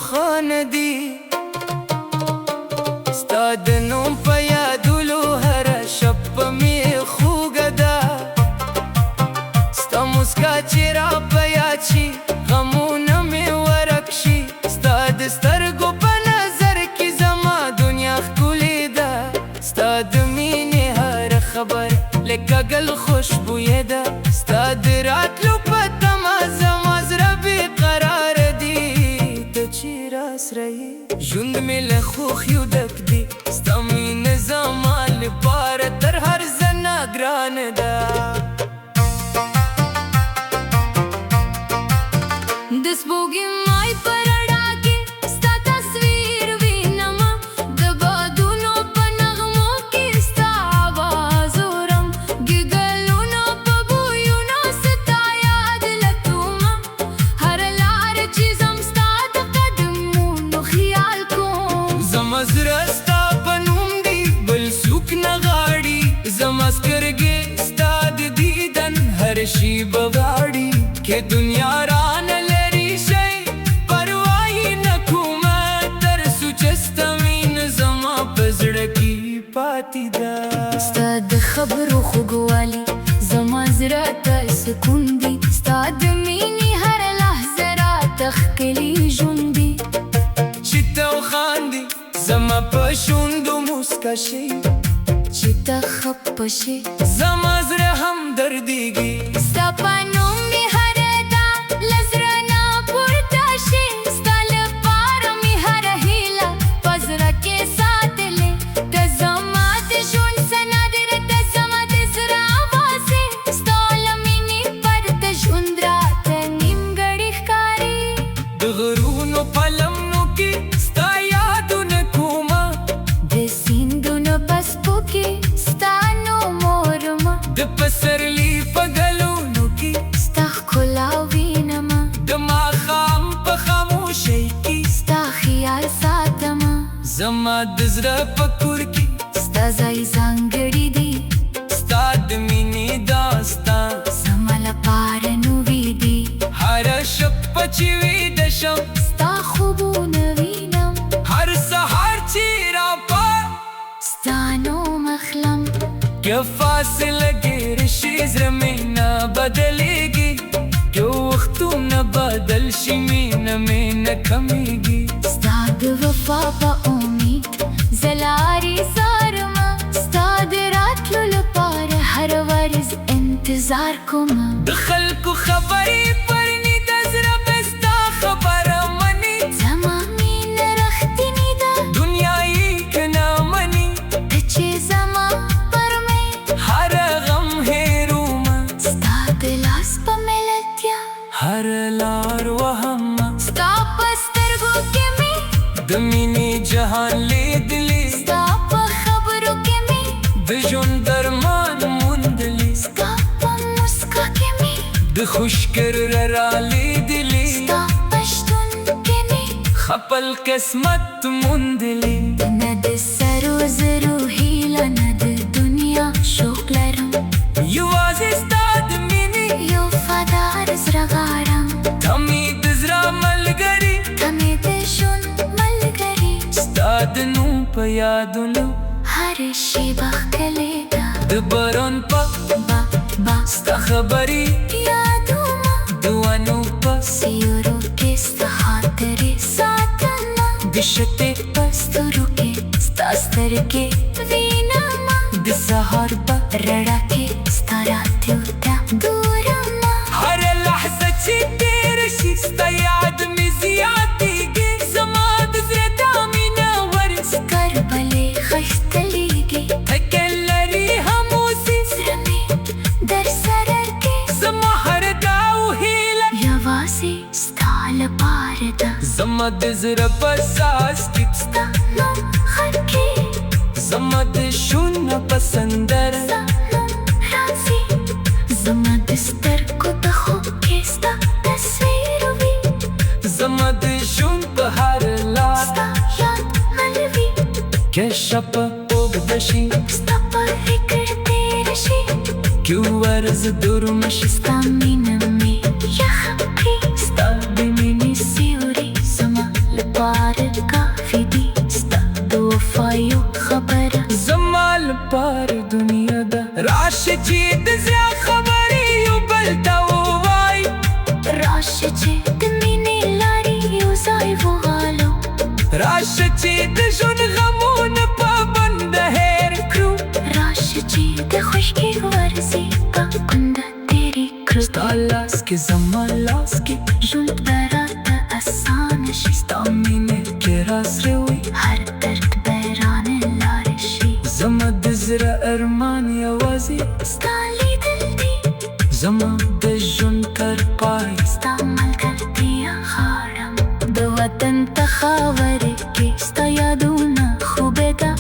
روخانه دي ستا د نوم په یادولو هره شپه مې خوږه ده ستا مسکا چې را په یاد شي غمونه مې ورک شي ستا د سترګو په نظر کې زما دنیا ښکلې ده ستا د مینې هره خبر لکه ګل خوشبویه ده ستا د راتلو په تمه زما زړه بې قراره دي ته چې راسره یې ژوند مې له خوښیو ډک دی ستا مینه زما لپاره تر هر څه نه ګرانه ده د سپوږمۍ په رڼا کې ستا تصویر وینمه د بادونو په نغمو کې ستا آواز اورم ګیدلونو په بویونو ستا یاد لټومه هره لاره چې ځم ستا د قدمونو خیال کوم زما زړه ستا په نوم دی بل څوک نه غواړي زما سترګې ستا د دیدن هر شي به غواړي که دنیا رانه ستا د خبرو خوږوالی زما زړه ته سکون دی ستا د مینې هره لحظه راته ښکلي ژوند دی چې ته وخاندې زما په شونډو موسکا شي چې ته خفه شې زما زړه هم دردېږي ستا په نوم مې هره دا له زړه نه پورته شي ستا لپاره مې هره هیله په زړه کې ساتلې ته زما د ژوند سند ته زما د زړه آواز یې ستا له مینې پرته ژوند راته نیمګړی ښکاري د غرونو په لمنو کې ستا یادونه کومه د سیندونو په څپو کې ستا نوم اورمه د پسرلي په ګلونو کې ستا ښکلا وینمه د ماښام په خاموشۍ کې ستا خیال ساتمه زما د زړه په کور کې ستا ځای ځانګړی دی ستا د مینې داستان زما لپاره نوی دی هره شپه چې ویده شم ستا خوبونه وینم هر سهار چې راپا ستا نوم اخلم که فاصله ډېره شي زړه مې نه بدلېږي که وختونه بدل شي مینه مې نه کمیږي ستا د وفا په امید زه لارې څارمه ستا د راتلو لپاره هر ورځ انتظار کومه د خلکو خبرې پرني د زړه مې ستا خبره مني زما مینه رښتینې ده دنیا یې که نه مني ته چې زما پر مې هر غم هېرومه ستا د لاس په ملتیا هر لار وهمه ستا په سترګو کې مې د مینې جهان لیدلی ستا په خبرو کې مې د ژوند درمان موندلی ستا په مسکا کې مې د خوشګر را لیدلی ستا په شتون کې مې خپل قسمت موندلی نه د سرو زرو هیله نه د دنیا شوق لرم یوازې ستا د مینې یو فدار زړه غواړم ته مې د زړه ملګري ته مې د ژوند ملګري ستا د نوم په یادولو هره شیبه ښکلې ده د باران په با ستا خبرې یادومه د ونو په سیورو کې ستا خاطرې ساتمه د شپې په ستورو کې ستا سترګې وینمه د سهار په رڼا کې ستا راتلو ته ګورمه هره لحظه چې تېره شي ستا یاد مې زیاتېږي زما د زړه دا مینه ورځ کربلې خښتلېږي ټکل لري هم اوسي زړه مې در سره کې زما هر دا او هیله یوازې ستا لپاره ده زما د زړه په ساز کې ستا نوم غږ کې زما د شونه په سندره ستا نوم راځي زما د سترګو په خوب کې ستا تصویر وي زما د ژوند په هر لار ستا یاد ملوي که شپه اوږده شي ستا په فکر تېره شي که ورځ درومه شي ستا مینه مې یخه کړي ستا د مینې سیوري زما له لپاره کافي دي ستا د وفا یو خبره زما لپاره دنیا ده راشه چې د زړه خبرې یو بل ته ووایو راشه چې د مینې لارې یو ځای وغالو راشه چې د ژوند غمونه په بنده هېر کړو راشه چې د خوشکې ورځې په کونده تېرې کړو ستا لاس کې زما لاس کې ژوند به راته اسانه شي ستا مینې کې راز روي هر درد به رانه لاره شي زما د زړه ارمان یوازې ستا لیدل دي زما د ژوند تر پای ستا ملګرتیا غواړم د وطن په خاورې کې ستا یادونه خوبه ده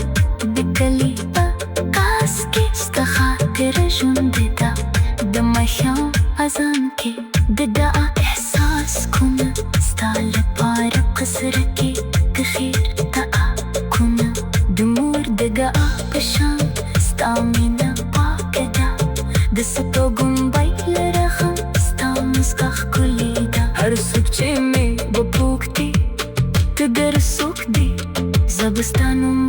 د کلي په کاس کې ستا خاطره ژوندې ده د ماښام اذان کې د دعا احساس کومه ستا لپاره قصر کې د خیر دعاکونه د مور د دعا په شان ستا مینه پاکه ده د سپوږمۍ له رغم ستا مسکا ښکلې ده هر څوک چې مې وپوښتي ته ګر څوک دی زه به ستا نوم